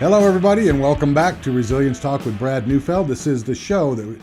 Hello, everybody, and welcome back to Resilience Talk with Brad Neufeld. This is the show that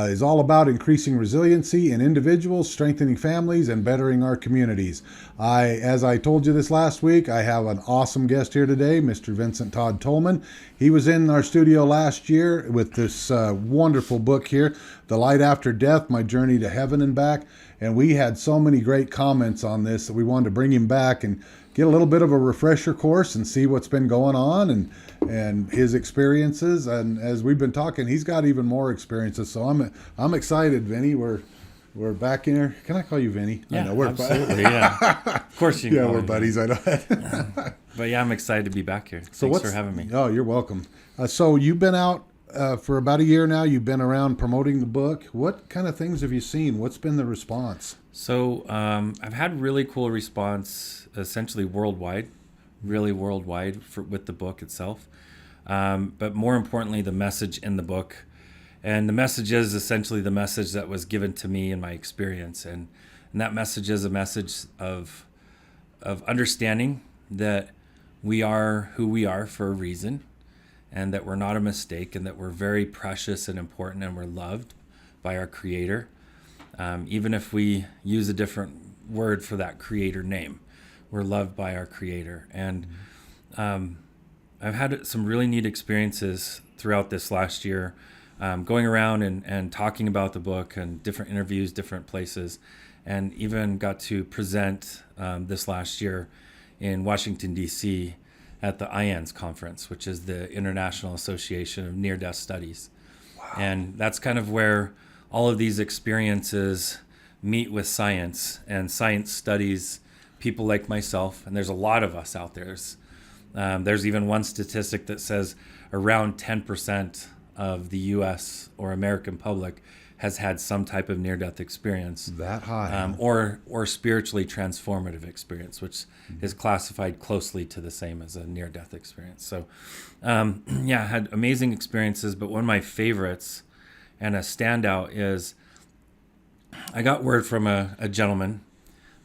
is all about increasing resiliency in individuals, strengthening families, and bettering our communities. As I told you this last week, I have an awesome guest here today, Mr. Vincent Todd Tolman. He was in our studio last year with this wonderful book here, The Light After Death, My Journey to Heaven and Back. And we had so many great comments on this that we wanted to bring him back and get a little bit of a refresher course and see what's been going on and his experiences. And as we've been talking, he's got even more experiences. So I'm excited, Vinny. We're back in here. Can I call you Vinny? Yeah, I know, we're absolutely. Yeah, of course you can. Yeah, call we're me buddies. Vinny. I know. But yeah, I'm excited to be back here. Thanks for having me. Oh, you're welcome. So you've been out for about a year now. You've been around promoting the book. What kind of things have you seen? What's been the response? So I've had really cool response, essentially worldwide, with the book itself. But more importantly, the message in the book. And the message is essentially the message that was given to me in my experience. And that message is a message of understanding that we are who we are for a reason, and that we're not a mistake, and that we're very precious and important, and we're loved by our Creator. Even if we use a different word for that Creator name, we're loved by our Creator. And I've had some really neat experiences throughout this last year, going around and talking about the book and different interviews, different places, and even got to present this last year in Washington, D.C. at the IANS conference, which is the International Association of Near-Death Studies. Wow. And that's kind of where all of these experiences meet with science, and science studies people like myself, and there's a lot of us out there. There's even one statistic that says around 10% of the U.S. or American public has had some type of near-death experience. That high. Or spiritually transformative experience, which is classified closely to the same as a near-death experience. So, I had amazing experiences, but one of my favorites and a standout is I got word from a gentleman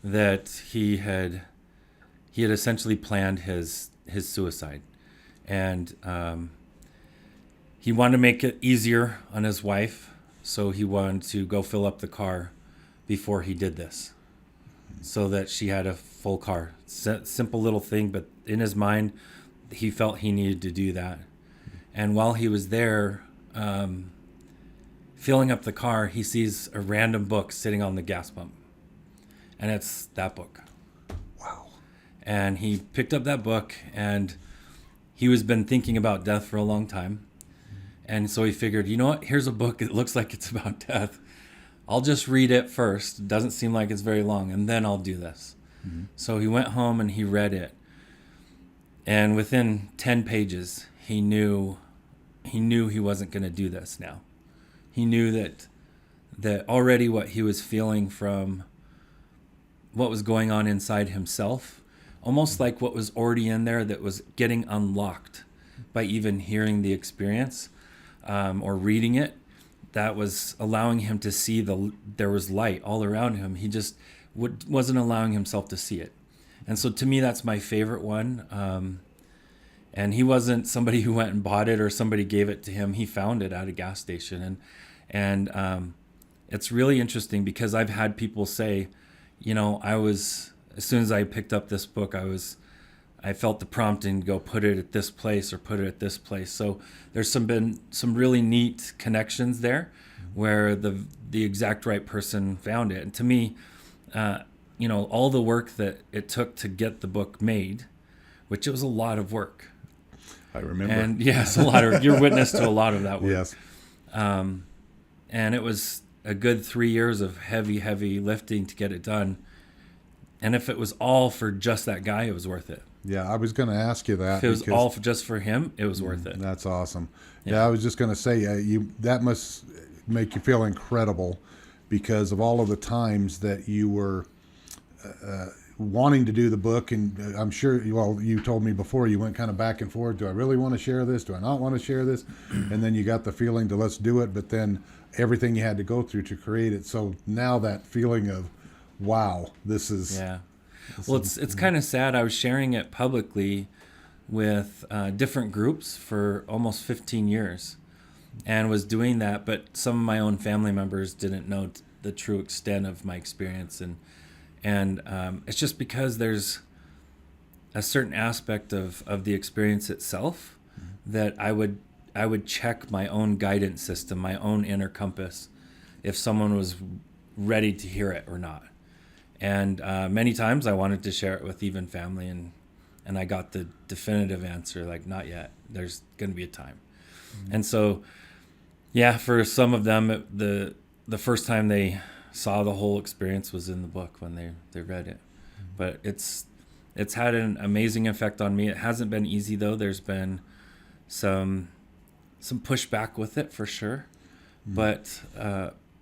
that he had essentially planned his suicide, and he wanted to make it easier on his wife, so he wanted to go fill up the car before he did this, so that she had a full car. Simple little thing, but in his mind, he felt he needed to do that. And while he was there, filling up the car, he sees a random book sitting on the gas pump. And it's that book. Wow. And he picked up that book, and he was been thinking about death for a long time. And so he figured, you know what? Here's a book that looks like it's about death. I'll just read it first. It doesn't seem like it's very long, and then I'll do this. Mm-hmm. So he went home and he read it. And within 10 pages, he knew he wasn't going to do this now. He knew that already what he was feeling from what was going on inside himself, almost like what was already in there that was getting unlocked by even hearing the experience or reading it, that was allowing him to see there was light all around him. He just wasn't allowing himself to see it. And so to me, that's my favorite one. And he wasn't somebody who went and bought it or somebody gave it to him. He found it at a gas station. And it's really interesting because I've had people say, as soon as I picked up this book, I felt the prompting to go put it at this place or put it at this place. So there's been some really neat connections there where the exact right person found it. And to me, all the work that it took to get the book made, which it was a lot of work. I remember. And yes, you're witness to a lot of that work. Yes. And it was a good 3 years of heavy lifting to get it done. And if it was all for just that guy, it was worth it. Yeah, I was going to ask you that. If it was all just for him, it was worth it. That's awesome. Yeah, I was just going to say, that must make you feel incredible because of all of the times that you were wanting to do the book. And I'm sure, you told me before, you went kind of back and forth. Do I really want to share this? Do I not want to share this? And then you got the feeling to let's do it. But then everything you had to go through to create it. So now that feeling of, wow, this is... Yeah. Well, it's kind of sad. I was sharing it publicly with different groups for almost 15 years and was doing that, but some of my own family members didn't know the true extent of my experience. And it's just because there's a certain aspect of the experience itself that I would check my own guidance system, my own inner compass, if someone was ready to hear it or not. And many times I wanted to share it with even family, and I got the definitive answer, like, not yet. There's going to be a time. And so, yeah, for some of them, the first time they saw the whole experience was in the book when they read it. But it's had an amazing effect on me. It hasn't been easy, though. There's been some pushback with it, for sure. But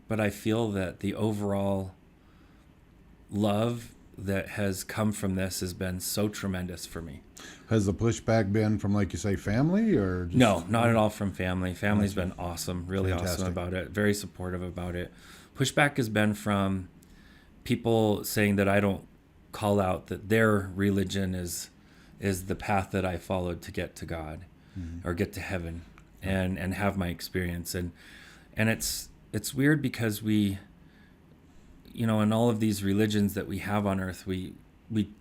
I feel that the overall love that has come from this has been so tremendous for me. Has the pushback been from, like you say, family, or just... No, not at all from family. Family's been awesome, really Fantastic. awesome about it, very supportive about it. Pushback has been from people saying that I don't call out that their religion is the path that I followed to get to God or get to heaven and have my experience. And it's weird because we, in all of these religions that we have on earth, we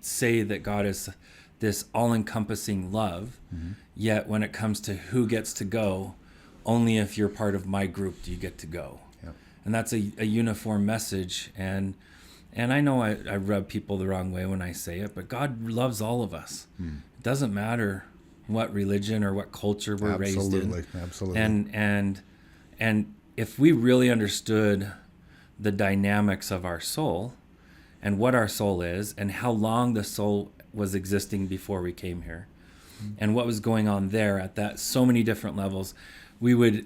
say that God is this all-encompassing love, yet when it comes to who gets to go, only if you're part of my group do you get to go. Yep. And that's a uniform message. And I know I rub people the wrong way when I say it, but God loves all of us. It doesn't matter what religion or what culture we're raised in. Absolutely. And if we really understood the dynamics of our soul and what our soul is and how long the soul was existing before we came here and what was going on there at that so many different levels, we would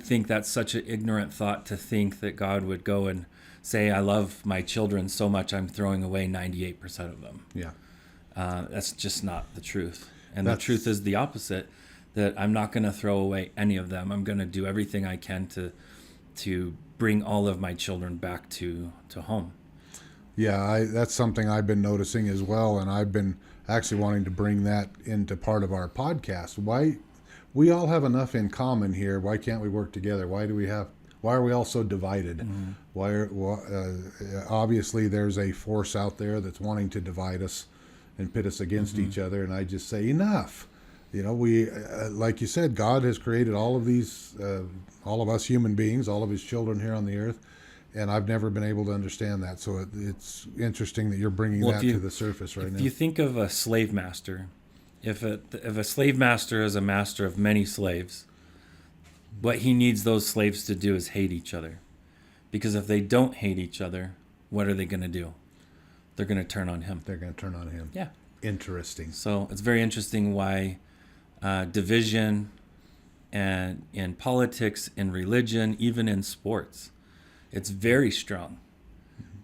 think that's such an ignorant thought to think that God would go and say, I love my children so much I'm throwing away 98% of them. Yeah. That's just not the truth. And the truth is the opposite, that I'm not going to throw away any of them. I'm going to do everything I can to bring all of my children back to home. Yeah, that's something I've been noticing as well, and I've been actually wanting to bring that into part of our podcast. Why we all have enough in common here? Why can't we work together? Why are we all so divided? Obviously there's a force out there that's wanting to divide us and pit us against each other, and I just say enough. We like you said, God has created all of these, all of us human beings, all of his children here on the earth, and I've never been able to understand that. So it's interesting that you're bringing that to the surface right now. If you think of a slave master, if a slave master is a master of many slaves, what he needs those slaves to do is hate each other. Because if they don't hate each other, what are they going to do? They're going to turn on him. They're going to turn on him. Yeah. Interesting. So it's very interesting why division and in politics, in religion, even in sports, it's very strong.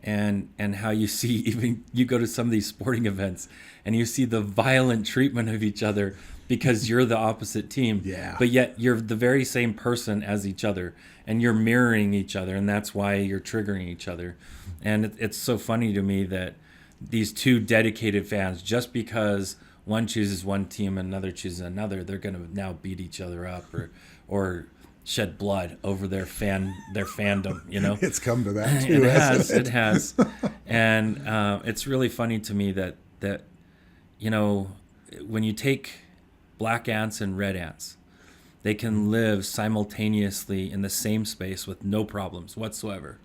And how you see, even you go to some of these sporting events and you see the violent treatment of each other because you're the opposite team. Yeah. But yet you're the very same person as each other and you're mirroring each other, and that's why you're triggering each other. And it's so funny to me that these two dedicated fans, just because one chooses one team and another chooses another, they're going to now beat each other up or shed blood over their fandom, It's come to that too. It has. And it's really funny to me that when you take black ants and red ants, they can live simultaneously in the same space with no problems whatsoever.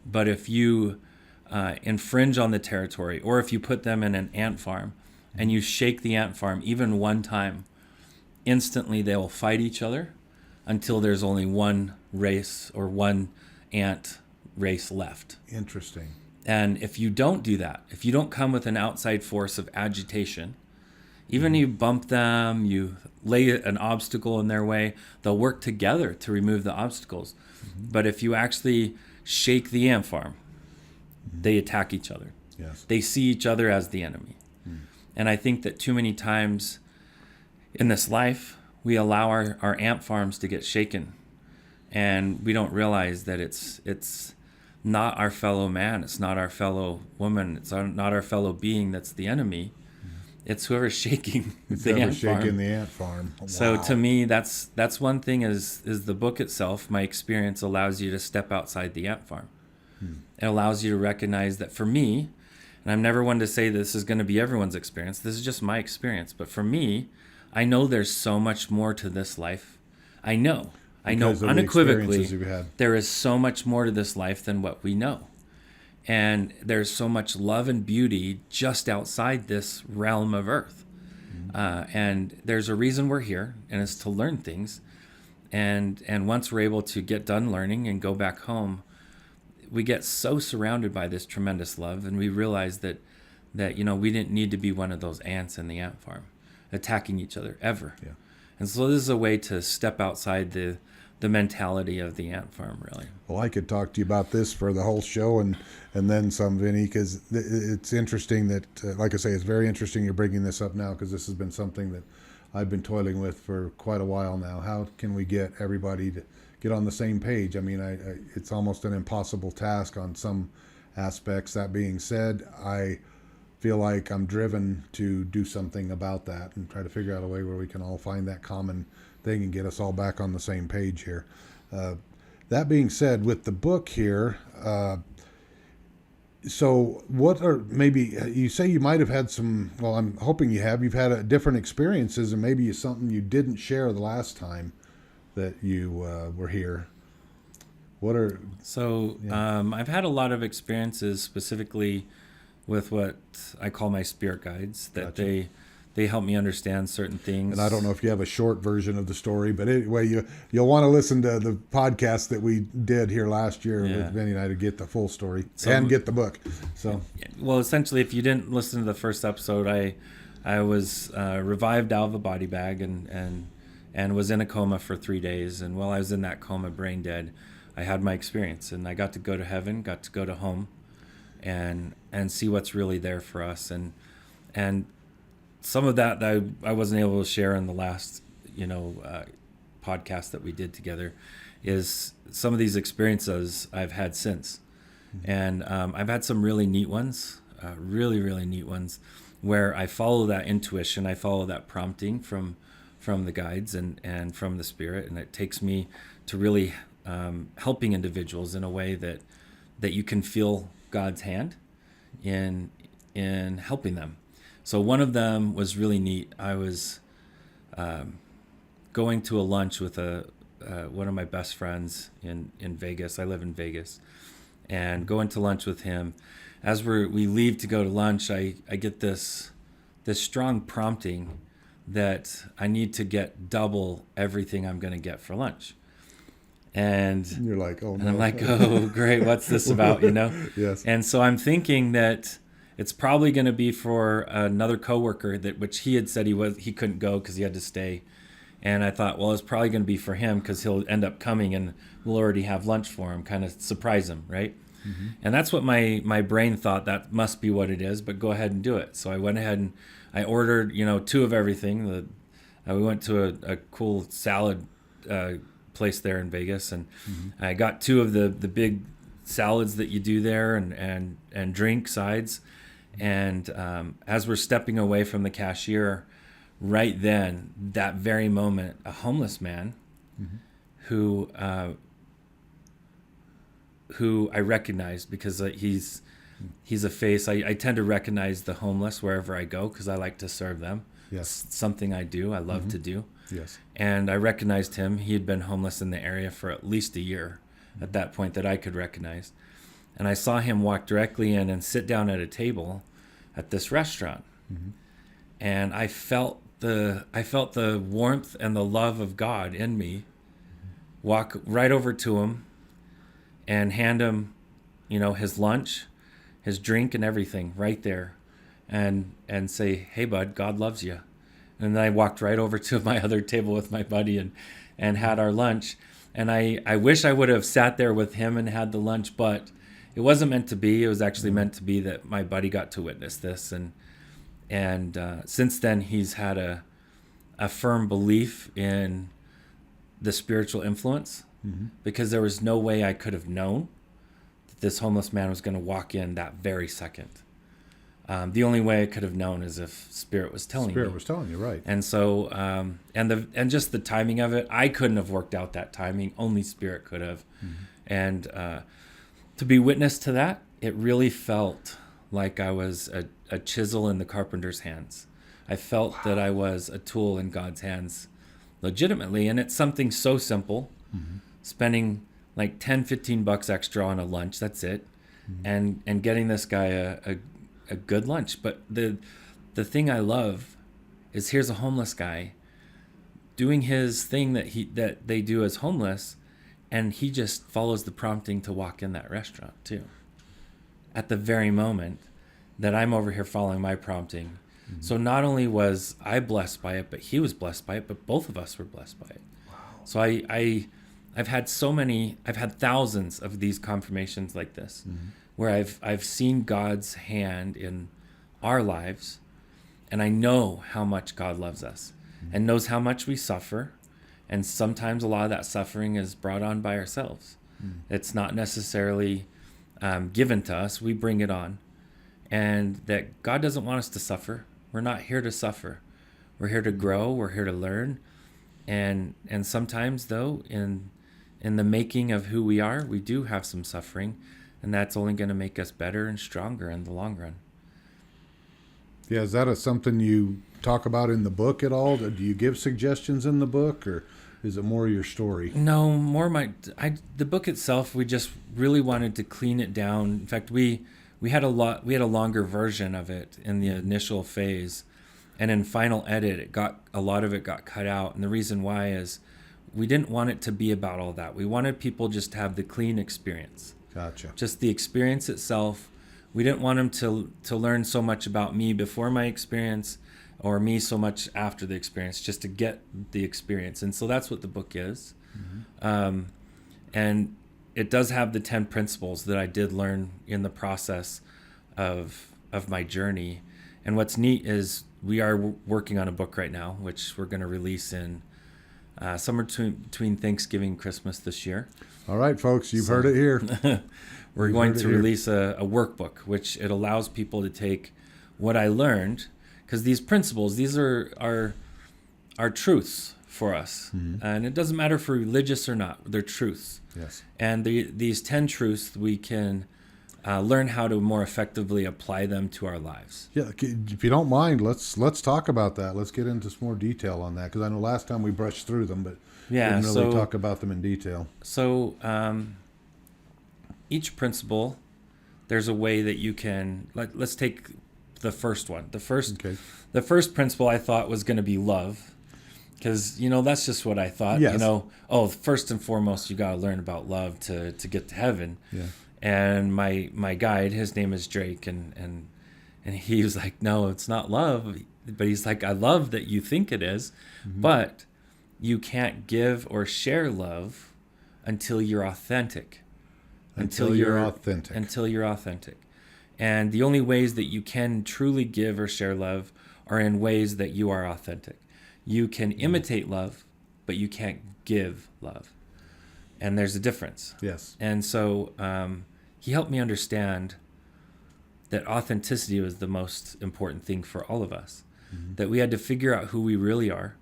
But if you infringe on the territory, or if you put them in an ant farm and you shake the ant farm even one time, instantly they will fight each other until there's only one race or one ant race left. Interesting. And if you don't do that, if you don't come with an outside force of agitation, even you bump them, you lay an obstacle in their way, they'll work together to remove the obstacles. But if you actually shake the ant farm, they attack each other. Yes. They see each other as the enemy. And I think that too many times in this life, we allow our ant farms to get shaken. And we don't realize that it's not our fellow man, it's not our fellow woman, it's not our fellow being that's the enemy. It's whoever's shaking It's the ever ant farm. shaking the ant farm. Wow. So to me, that's one thing is the book itself. My experience allows you to step outside the ant farm. It allows you to recognize that for me, and I'm never one to say this is going to be everyone's experience. This is just my experience. But for me, I know there's so much more to this life. I know Because of the unequivocally experiences you've had. there is so much more to this life than what we know. And there's so much love and beauty just outside this realm of earth. And there's a reason we're here, and it's to learn things. And once we're able to get done learning and go back home, we get so surrounded by this tremendous love, and we realize that we didn't need to be one of those ants in the ant farm attacking each other ever. Yeah. And so this is a way to step outside the mentality of the ant farm, really. Well, I could talk to you about this for the whole show and then some, Vinny, because it's interesting that, like I say, it's very interesting you're bringing this up now, because this has been something that I've been toiling with for quite a while now. How can we get everybody to get on the same page? I mean, it's almost an impossible task on some aspects. That being said, I feel like I'm driven to do something about that and try to figure out a way where we can all find that common thing and get us all back on the same page here. That being said, with the book here, so what are, maybe you say you might have had some, well, I'm hoping you've had different experiences, and maybe it's something you didn't share the last time that you were here. What are... So I've had a lot of experiences specifically with what I call my spirit guides, that Gotcha. they help me understand certain things. And I don't know if you have a short version of the story, but anyway, you'll want to listen to the podcast that we did here last year with Vinny and I to get the full story and get the book. So, well, essentially, if you didn't listen to the first episode, I was revived out of a body bag and was in a coma for 3 days. And while I was in that coma, brain dead, I had my experience, and I got to go to heaven, got to go to home, and see what's really there for us. And some of that I wasn't able to share in the last, podcast that we did together, is some of these experiences I've had since. Mm-hmm. And I've had some really neat ones, really, really neat ones, where I follow that intuition, I follow that prompting from the guides and from the spirit, and it takes me to really helping individuals in a way that you can feel God's hand in helping them. So one of them was really neat. I was going to a lunch with one of my best friends in Vegas. I live in Vegas, and going to lunch with him. As we leave to go to lunch, I get this strong prompting that I need to get double everything I'm going to get for lunch. And you're like, oh, no. And I'm like, oh, great. What's this about? Yes. And so I'm thinking that it's probably going to be for another coworker which he had said he couldn't go because he had to stay. And I thought, well, it's probably going to be for him because he'll end up coming and we'll already have lunch for him, kind of surprise him, right? Mm-hmm. And that's what my brain thought, that must be what it is, but go ahead and do it. So I went ahead and I ordered, 2 of everything. We went to a cool salad place there in Vegas, and mm-hmm. I got 2 of the big salads that you do there and drink sides. And as we're stepping away from the cashier, right then, that very moment, a homeless man mm-hmm. who I recognized because he's a face. I tend to recognize the homeless wherever I go because I like to serve them. Yes. It's something I do. I love mm-hmm. to do. Yes. And I recognized him. He had been homeless in the area for at least a year mm-hmm. at that point that I could recognize. And I saw him walk directly in and sit down at a table at this restaurant. Mm-hmm. And I felt the warmth and the love of God in me mm-hmm. walk right over to him and hand him, his lunch, his drink and everything right there, and say, hey, bud, God loves you. And then I walked right over to my other table with my buddy and had our lunch. And I wish I would have sat there with him and had the lunch, but it wasn't meant to be. It was actually meant to be that my buddy got to witness this. And since then, he's had a firm belief in the spiritual influence mm-hmm. because there was no way I could have known that this homeless man was going to walk in that very second. The only way I could have known is if Spirit was telling me. Spirit was telling you, right? And so, and just the timing of it, I couldn't have worked out that timing. Only Spirit could have. And to be witness to that, it really felt like I was a chisel in the carpenter's hands. I felt that I was a tool in God's hands, legitimately. And it's something so simple, spending like $10-15 extra on a lunch. That's it, and getting this guy a good lunch. But the thing I love is, here's a homeless guy doing his thing that they do as homeless, and he just follows the prompting to walk in that restaurant too, at the very moment that I'm over here following my prompting. So not only was I blessed by it, but he was blessed by it, but both of us were blessed by it. Wow. So I've had thousands of these confirmations like this, where I've seen God's hand in our lives, and I know how much God loves us and knows how much we suffer. And sometimes a lot of that suffering is brought on by ourselves. It's not necessarily given to us. We bring it on. And that God doesn't want us to suffer. We're not here to suffer. We're here to grow. We're here to learn. And sometimes, though, in the making of who we are, we do have some suffering. And that's only going to make us better and stronger in the long run. Yeah, is that something you talk about in the book at all? Do you give suggestions in the book, or is it more your story? No, more the book itself. We just really wanted to clean it down. In fact, we had a longer version of it in the initial phase, and in final edit, a lot of it got cut out. And the reason why is we didn't want it to be about all that. We wanted people just to have the clean experience. Gotcha. Just the experience itself. We didn't want them to learn so much about me before my experience, or me so much after the experience, just to get the experience. And so that's what the book is. And it does have the 10 principles that I did learn in the process of my journey. And what's neat is we are working on a book right now, which we're going to release in somewhere between Thanksgiving and Christmas this year. All right, folks, you've heard it here. We're going to release a workbook, which it allows people to take what I learned, because these principles, these are truths for us. And it doesn't matter if we're religious or not, they're truths. Yes. And these 10 truths, we can learn how to more effectively apply them to our lives. Yeah, if you don't mind, let's talk about that. Let's get into some more detail on that, because I know last time we brushed through them, but didn't really talk about them in detail. So each principle, there's a way that you can, let's take the first one. The first principle I thought was going to be love, because, that's just what I thought. Yes. First and foremost, you got to learn about love to get to heaven. Yeah. And my guide, his name is Drake, and he was like, no, it's not love. But he's like, I love that you think it is, but you can't give or share love until you're authentic. Until you're authentic. And the only ways that you can truly give or share love are in ways that you are authentic. You can imitate love, but you can't give love. And there's a difference. Yes. And so he helped me understand that authenticity was the most important thing for all of us. That we had to figure out who we really are,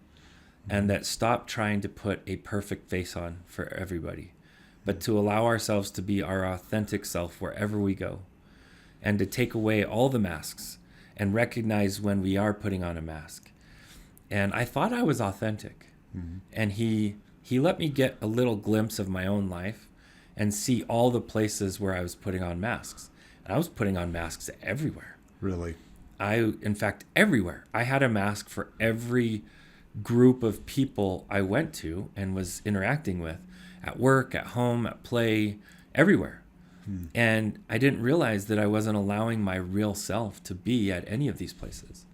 and that stop trying to put a perfect face on for everybody, but to allow ourselves to be our authentic self wherever we go, and to take away all the masks and recognize when we are putting on a mask. And I thought I was authentic. And he let me get a little glimpse of my own life and see all the places where I was putting on masks. And I was putting on masks everywhere. Really? In fact, everywhere. I had a mask for every group of people I went to and was interacting with, at work, at home, at play, everywhere. And I didn't realize that I wasn't allowing my real self to be at any of these places,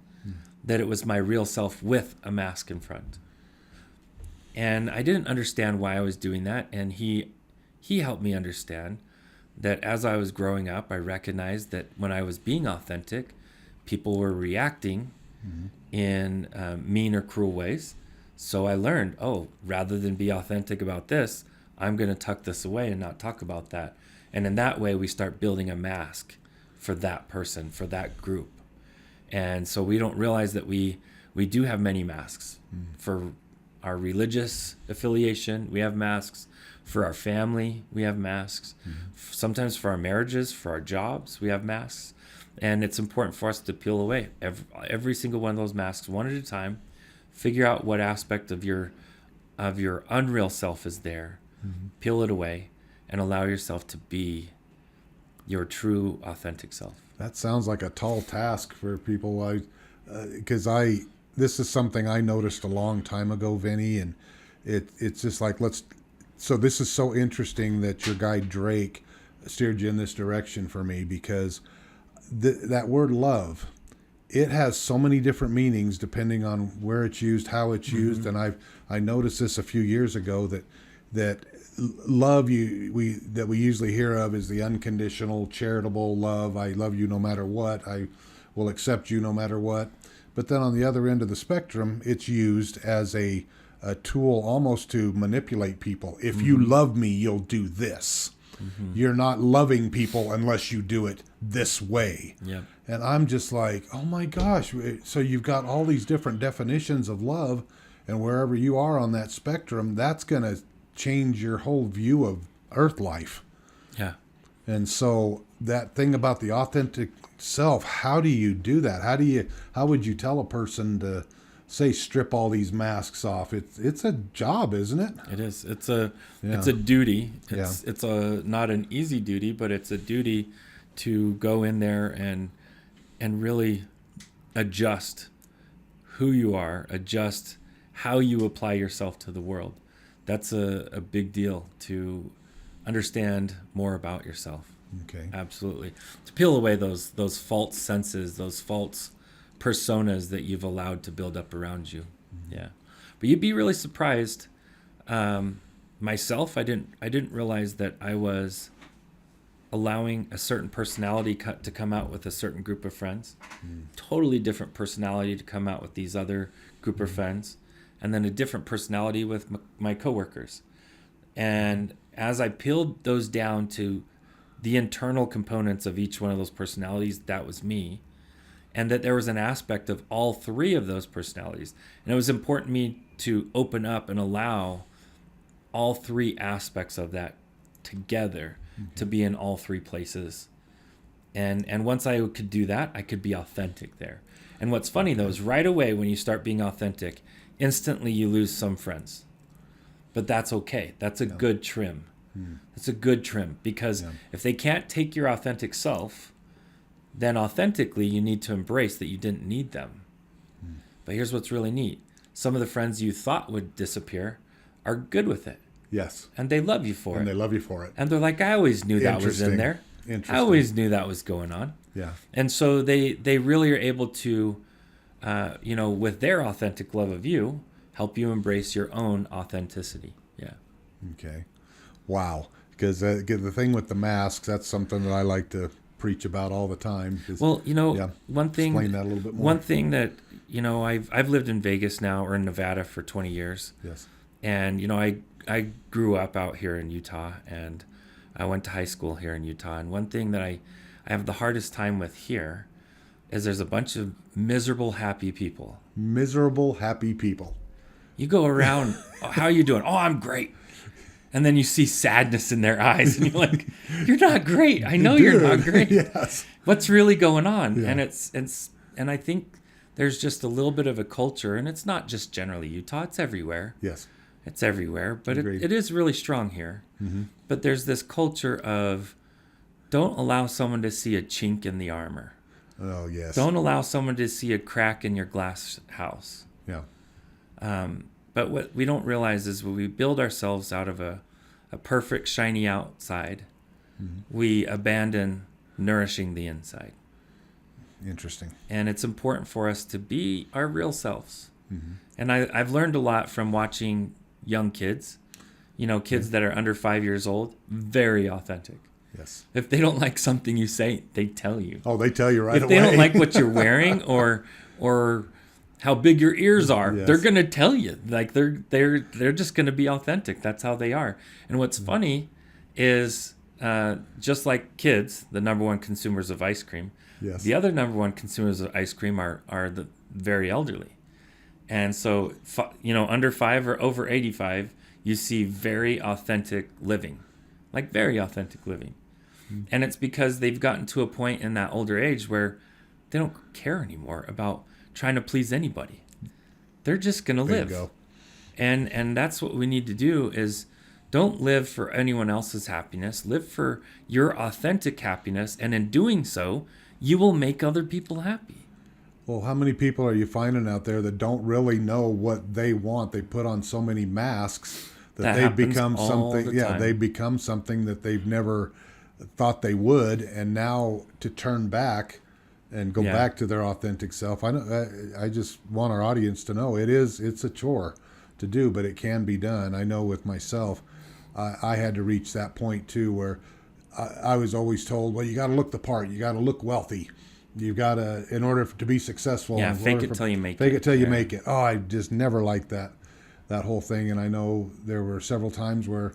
that it was my real self with a mask in front. And I didn't understand why I was doing that. And he helped me understand that as I was growing up, I recognized that when I was being authentic, people were reacting in mean or cruel ways. So I learned, rather than be authentic about this, I'm going to tuck this away and not talk about that. And in that way, we start building a mask for that person, for that group. And so we don't realize that we do have many masks. For our religious affiliation, we have masks. For our family, we have masks. Sometimes for our marriages, for our jobs, we have masks. And it's important for us to peel away every single one of those masks one at a time. Figure out what aspect of your unreal self is there. Peel it away and allow yourself to be your true, authentic self. That sounds like a tall task for people. Because this is something I noticed a long time ago, Vinny, and it's just like So this is so interesting that your guy Drake steered you in this direction for me, because that word love, it has so many different meanings depending on where it's used, how it's used, and I noticed this a few years ago that love that we usually hear of is the unconditional, charitable love. I love you no matter what. I will accept you no matter what. But then on the other end of the spectrum, it's used as a tool almost to manipulate people. If you love me, you'll do this. You're not loving people unless you do it this way. Yep. And I'm just like, oh my gosh. So you've got all these different definitions of love, and wherever you are on that spectrum, that's going to change your whole view of earth life. Yeah. And so that thing about the authentic self, how do you do that? How would you tell a person to say strip all these masks off? It's a job, isn't it? It is. It's a duty. It's not an easy duty, but it's a duty to go in there and really adjust who you are, adjust how you apply yourself to the world. That's a big deal, to understand more about yourself. Okay. Absolutely. To peel away those false senses, those false personas that you've allowed to build up around you. Yeah. But you'd be really surprised. Myself, I didn't realize that I was allowing a certain personality to come out with a certain group of friends, totally different personality to come out with these other group of friends, and then a different personality with my coworkers. And as I peeled those down to the internal components of each one of those personalities, that was me. And that there was an aspect of all three of those personalities. And it was important to me to open up and allow all three aspects of that together to be in all three places. And once I could do that, I could be authentic there. And what's funny, though, is right away when you start being authentic, instantly you lose some friends. But that's okay. That's a good trim. It's a good trim, because if they can't take your authentic self, then authentically you need to embrace that you didn't need them. But here's what's really neat. Some of the friends you thought would disappear are good with it. Yes. And they love you for it. And they love you for it. And they're like, I always knew that was in there. I always knew that was going on. Yeah. And so they really are able to, with their authentic love of you, help you embrace your own authenticity. Yeah. Okay. Wow. Because the thing with the masks, that's something that I like to preach about all the time. Well, one thing. Explain that a little bit more. One thing that I've lived in Vegas now, or in Nevada, for 20 years. Yes. And I grew up out here in Utah, and I went to high school here in Utah. And one thing that I have the hardest time with here is there's a bunch of miserable, happy people. Miserable, happy people. You go around, how are you doing? Oh, I'm great. And then you see sadness in their eyes, and you're like, "You're not great. I know you're not great. Yes. What's really going on?" Yeah. And I think there's just a little bit of a culture, and it's not just generally Utah. It's everywhere. Yes. It's everywhere, but it is really strong here. Mm-hmm. But there's this culture of don't allow someone to see a chink in the armor. Oh, yes. Don't allow someone to see a crack in your glass house. Yeah. But what we don't realize is when we build ourselves out of a perfect, shiny outside, we abandon nourishing the inside. Interesting. And it's important for us to be our real selves. Mm-hmm. And I've learned a lot from watching young kids, kids that are under 5 years old, very authentic. Yes. If they don't like something you say, they tell you. Oh, they tell you right away. If they don't like what you're wearing or how big your ears are, they're going to tell you. Like they're just going to be authentic. That's how they are. And what's funny is just like kids, the number one consumers of ice cream, Yes. the other number one consumers of ice cream are the very elderly. And so, under 5 or over 85, you see very authentic living, like very authentic living. Mm. And it's because they've gotten to a point in that older age where they don't care anymore about trying to please anybody. They're just going to live. There you go. And that's what we need to do is don't live for anyone else's happiness. Live for your authentic happiness. And in doing so, you will make other people happy. Well, how many people are you finding out there that don't really know what they want? They put on so many masks that they become something. Yeah, they become something that they've never thought they would, and now to turn back and go back to their authentic self. I just want our audience to know it's a chore to do, but it can be done. I know with myself, I had to reach that point too, where I was always told, well, you got to look the part, you got to look wealthy. You've got to, in order to be successful. Yeah, fake it till you make it. Fake it till you make it. Oh, I just never liked that whole thing. And I know there were several times where,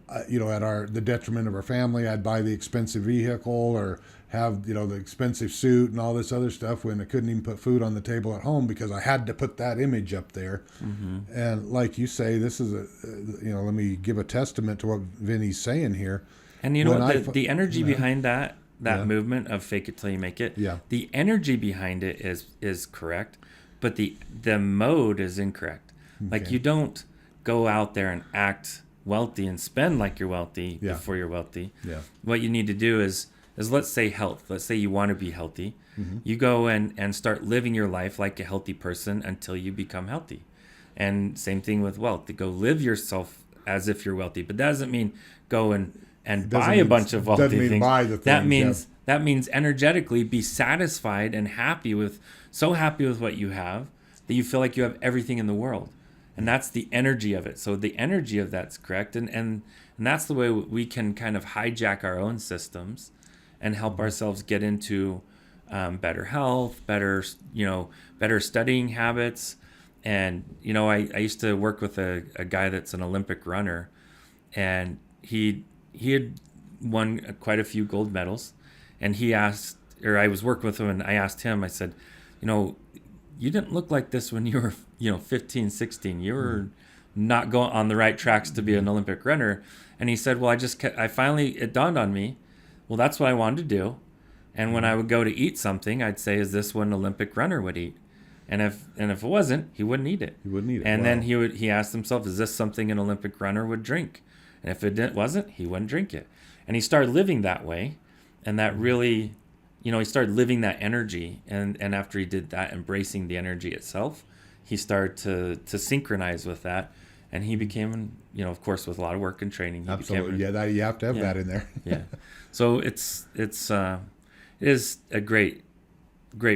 at the detriment of our family, I'd buy the expensive vehicle or have, the expensive suit and all this other stuff when I couldn't even put food on the table at home because I had to put that image up there. Mm-hmm. And like you say, this is let me give a testament to what Vinny's saying here. And the energy behind that movement of fake it till you make it, the energy behind it is correct, but the mode is incorrect. Okay. Like, you don't go out there and act wealthy and spend like you're wealthy before you're wealthy. Yeah. What you need to do is let's say health. Let's say you want to be healthy. Mm-hmm. You go and start living your life like a healthy person until you become healthy. And same thing with wealth. To go live yourself as if you're wealthy. But that doesn't mean go and buy a bunch of wealthy things. Buy the things. That means energetically be satisfied and so happy with what you have that you feel like you have everything in the world. And that's the energy of it. So the energy of that's correct. And that's the way we can kind of hijack our own systems and help ourselves get into better health, better studying habits. And, I used to work with a guy that's an Olympic runner, and he had won quite a few gold medals. And I was working with him, and I asked him, I said, you didn't look like this when you were, 15, 16. You were not going on the right tracks to be an Olympic runner. And he said, well, it dawned on me, well, that's what I wanted to do. And when I would go to eat something, I'd say, is this what an Olympic runner would eat? And if it wasn't, he wouldn't eat it. And then he asked himself, is this something an Olympic runner would drink? And if it wasn't, he wouldn't drink it. And he started living that way. And that really, he started living that energy. And after he did that, embracing the energy itself, he started to synchronize with that. And he became, of course, with a lot of work and training. Absolutely. That you have to have that in there. Yeah. So it is a great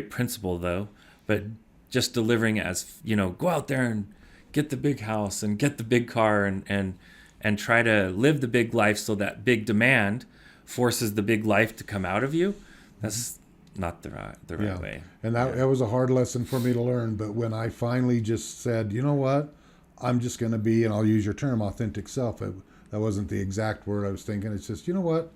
principle, though. But just delivering as, go out there and get the big house and get the big car and try to live the big life so that big demand forces the big life to come out of you. That's not the right way. And that was a hard lesson for me to learn. But when I finally just said, you know what, I'm just going to be, and I'll use your term, authentic self. That wasn't the exact word I was thinking. It's just, you know what,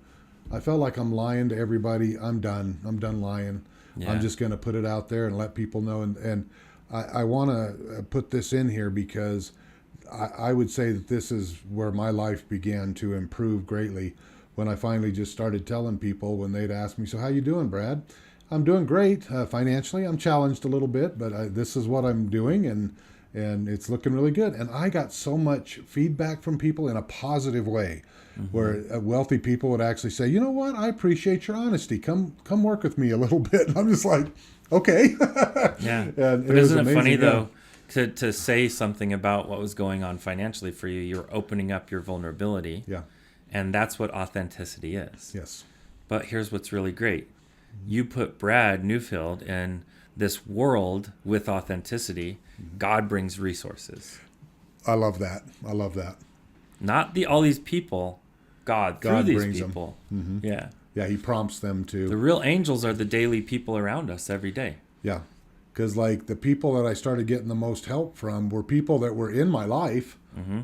I felt like I'm lying to everybody. I'm done lying. Yeah. I'm just going to put it out there and let people know. And I want to put this in here because I would say that this is where my life began to improve greatly. When I finally just started telling people when they'd ask me, so how you doing, Brad? I'm doing great. Financially, I'm challenged a little bit, but this is what I'm doing, and it's looking really good. And I got so much feedback from people in a positive way, where wealthy people would actually say, you know what, I appreciate your honesty. Come work with me a little bit. And I'm just like, okay. Yeah. But isn't it funny, though, to say something about what was going on financially for you? You're opening up your vulnerability. Yeah. And that's what authenticity is. Yes. But here's what's really great. You put Brad Neufeld in this world with authenticity. God brings resources. I love that. Not all these people, God through these people. Mm-hmm. Yeah. Yeah, he prompts them to. The real angels are the daily people around us every day. Yeah. Because like the people that I started getting the most help from were people that were in my life,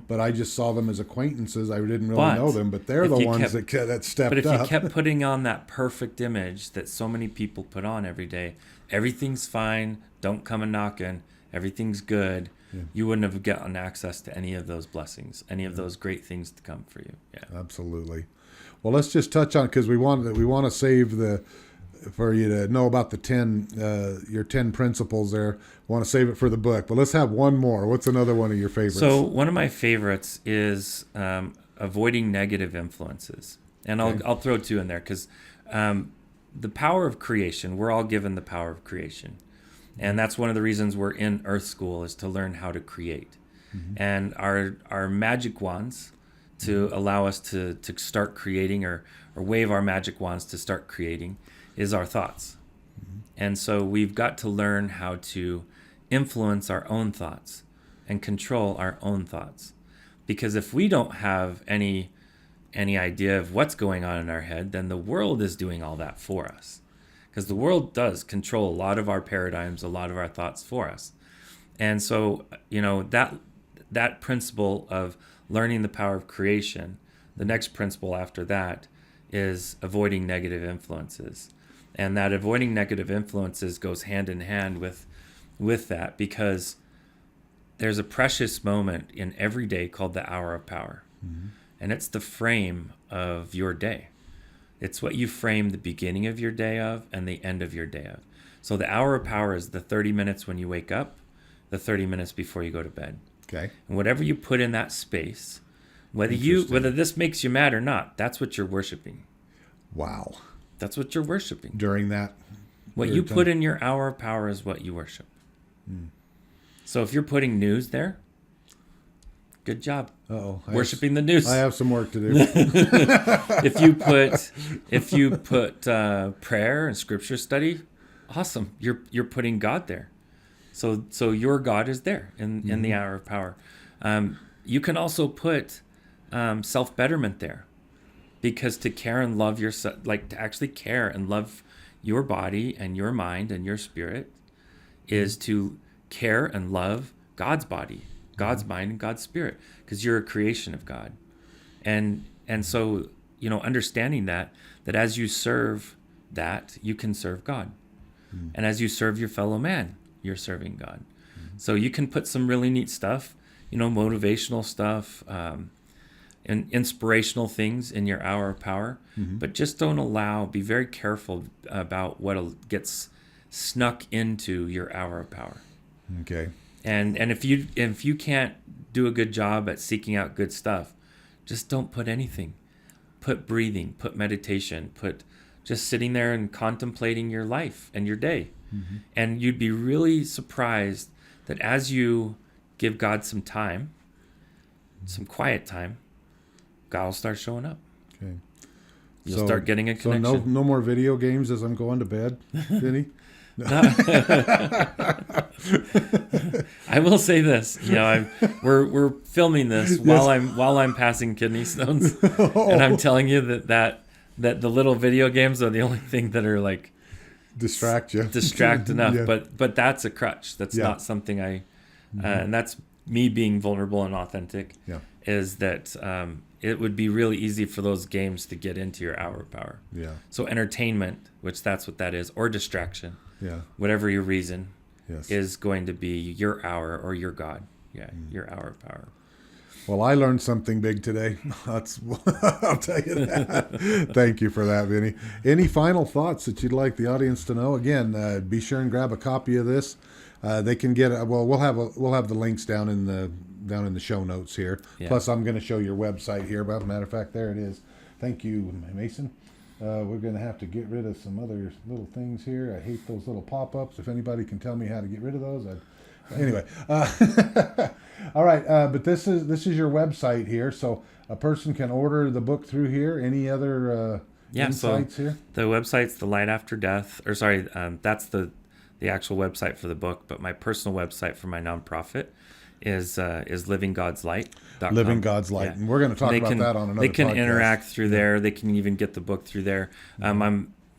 but I just saw them as acquaintances. I didn't really know them, but they're the ones that stepped up. But if you kept putting on that perfect image that so many people put on every day, everything's fine, don't come a knocking, everything's good, you wouldn't have gotten access to any of those blessings, any of those great things to come for you. Yeah, absolutely. Well, let's just touch on, because we want to save for you to know about your 10 principles there. Want to save it for the book, but let's have one more. What's another one of your favorites? So one of my favorites is avoiding negative influences, and I'll throw 2 in there because the power of creation. We're all given the power of creation, and that's one of the reasons we're in Earth School, is to learn how to create, and our magic wands to allow us to start creating, or wave our magic wands to start creating, is our thoughts. And so we've got to learn how to influence our own thoughts and control our own thoughts. Because if we don't have any idea of what's going on in our head, then the world is doing all that for us. Because the world does control a lot of our paradigms, a lot of our thoughts for us. And so, that principle of learning the power of creation, the next principle after that is avoiding negative influences. And that avoiding negative influences goes hand in hand with that, because there's a precious moment in every day called the hour of power. And it's the frame of your day. It's what you frame the beginning of your day of and the end of your day of. So the hour of power is the 30 minutes when you wake up, the 30 minutes before you go to bed. Okay. And whatever you put in that space, whether this makes you mad or not, that's what you're worshiping. Wow. That's what you're worshiping. During that. What you put in your hour of power is what you worship. So if you're putting news there, good job. Worshiping the news. I have some work to do. If you put prayer and scripture study, awesome. You're putting God there. So your God is there in the hour of power. You can also put self-betterment there. Because to care and love yourself, like to actually care and love your body and your mind and your spirit, is to care and love God's body, God's mind, and God's spirit, because you're a creation of God. And so, understanding that as you serve that, you can serve God. And as you serve your fellow man, you're serving God. So you can put some really neat stuff, motivational stuff, and inspirational things in your hour of power, but just be very careful about what gets snuck into your hour of power. Okay. And if you can't do a good job at seeking out good stuff, just don't put anything. Put breathing, put meditation, put just sitting there and contemplating your life and your day. And you'd be really surprised that as you give God some time, some quiet time, God will start showing up. Okay. You'll start getting a connection. So no more video games as I'm going to bed, Vinny? I will say this, we're filming this while I'm passing kidney stones, and I'm telling you that the little video games are the only thing that are like distract enough. Yeah. But that's a crutch. That's not something and that's me being vulnerable and authentic. Yeah. Is that it would be really easy for those games to get into your hour of power. Yeah. So entertainment, which that's what that is, or distraction. Yeah. Whatever your reason is going to be your hour or your God. Yeah. Your hour of power. Well, I learned something big today. I'll tell you that. Thank you for that, Vinny. Any final thoughts that you'd like the audience to know? Again, be sure and grab a copy of this. They can get we'll have the links down in the show notes here. Yeah. Plus, I'm going to show your website here. But as a matter of fact, there it is. Thank you, Mason. We're going to have to get rid of some other little things here. I hate those little pop-ups. If anybody can tell me how to get rid of those, anyway. All right, but this is your website here, so a person can order the book through here. Any other insights here? The website's The Light After Death, that's the actual website for the book, but my personal website for my nonprofit is livinggodslight.com. Living God's Light. Yeah. And we're going to talk about that on another podcast. They can interact through there. They can even get the book through there.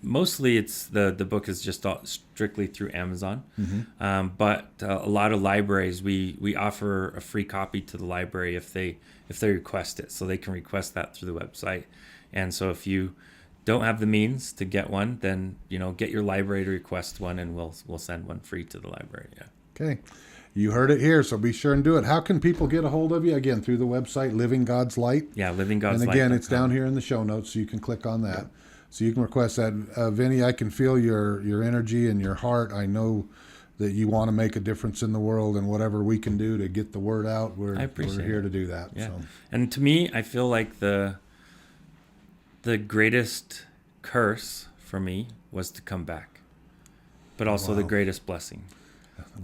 Mostly it's the book is just strictly through Amazon. But a lot of libraries, we offer a free copy to the library if they request it. So they can request that through the website. And so if you don't have the means to get one, then get your library to request one, and we'll send one free to the library. Yeah. Okay. You heard it here, so be sure and do it. How can people get a hold of you? Again, through the website, Living God's Light. Yeah, Living God's Light. And again, it's down here in the show notes, so you can click on that. So you can request that. Vinny, I can feel your energy and your heart. I know that you want to make a difference in the world, and whatever we can do to get the word out, we're here to do that. Yeah. So. And to me, I feel like the greatest curse for me was to come back, but also the greatest blessing.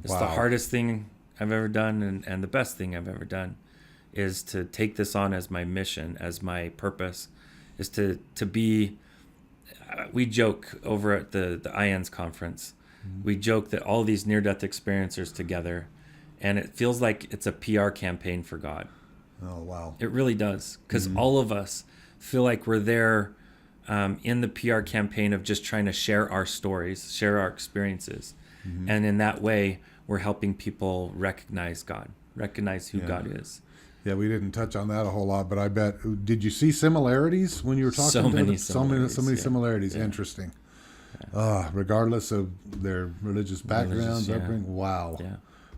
It's the hardest thing I've ever done, and the best thing I've ever done is to take this on as my mission, as my purpose, is to be. We joke over at the IANS conference. We joke that all these near-death experiencers together, and it feels like it's a PR campaign for God. Oh, wow. It really does, because all of us feel like we're there in the PR campaign of just trying to share our stories, share our experiences. And in that way, we're helping people recognize God, recognize who God is. Yeah, we didn't touch on that a whole lot, but I bet, did you see similarities when you were talking so many similarities. Interesting. Regardless of their religious backgrounds, upbringing. Wow. Yeah.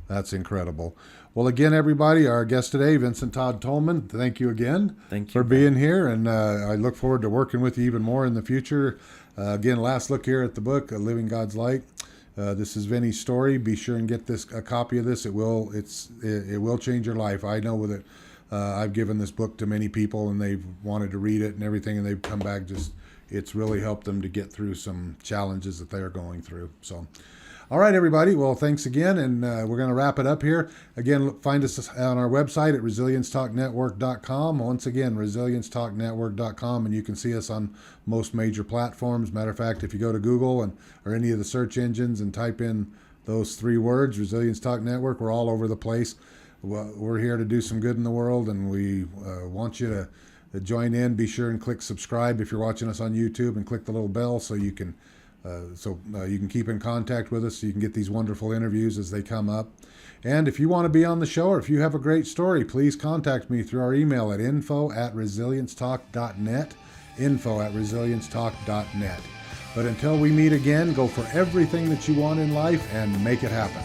That's incredible. Well, again, everybody, our guest today, Vincent Todd Tolman, thank you again for being here, and I look forward to working with you even more in the future. Again, last look here at the book, Living God's Light. This is Vinny's story. Be sure and get a copy of this. It will change your life. I know that I've given this book to many people, and they've wanted to read it and everything, and they've come back. It's really helped them to get through some challenges that they're going through. So, all right, everybody. Well, thanks again, and we're going to wrap it up here. Again, find us on our website at resiliencetalknetwork.com. Once again, resiliencetalknetwork.com, and you can see us on most major platforms. Matter of fact, if you go to Google or any of the search engines and type in those 3 words, Resilience Talk Network, we're all over the place. We're here to do some good in the world, and we want you to join in. Be sure and click subscribe if you're watching us on YouTube, and click the little bell so you can keep in contact with us, so you can get these wonderful interviews as they come up. And if you want to be on the show, or if you have a great story, please contact me through our email at info@resiliencetalk.net, info@resiliencetalk.net. But until we meet again, go for everything that you want in life and make it happen.